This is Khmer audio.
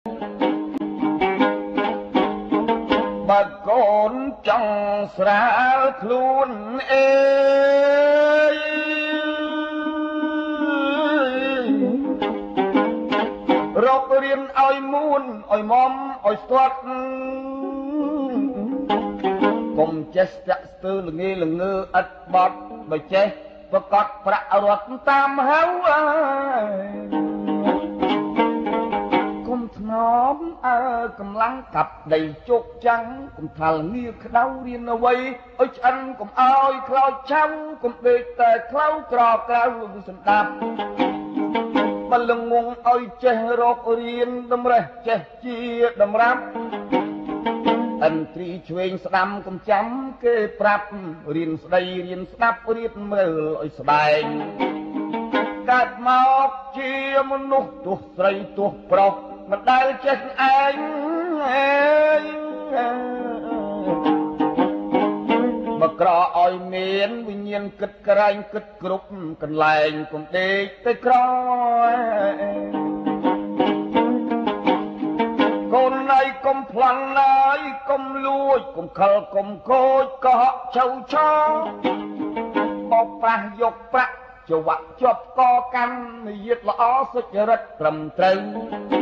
បើកូនចង់ស្រាលខ្លួនអេរករៀនឲ្យមួនឲ្យមុំឲ្យស្ទាត់កុំចេះស្ទាក់ស្ទើរល្ងេល្ងើឥតបត់បើចេះប្រកាសប្រាក់រត់តាមហៅគុំថ្នមកម្លាំងកាប់ដីជោគចាំងគុំថាលងាក្តៅរៀនអ្វីឲ្យឆ្អិនកុំឲ្យខ្លោចឆាំកុំដេកតែខ្លៅក្រក្រៅសម្ដាប់បលងងឲ្យចេះរករៀនតម្រេះចេះជាតម្រាប់អន្ត្រីឆ្វេងស្ដាំកុំចាំគេប្រាប់រៀនស្ដីរៀនស្ដាប់រៀបមើលឲ្យស្បែងកើតមកជាមនុស្សទោះស្រីទោះប្រុសមិនដែលចេះឯងមកក្រឲ្យមានវិញ្ញាណគិតក្រែងគិតគ្រប់កន្លែងកុំដេកទៅក្រកូនណៃកុំប្លន់ណៃកុំលួចកុំខលកុំកូចកុហកឆៅឆោបោកប្រាស់យកប្រាក់ចង្វាក់ជាប់កកាន់និយាយល្អសុចរិតត្រឹមត្រូវ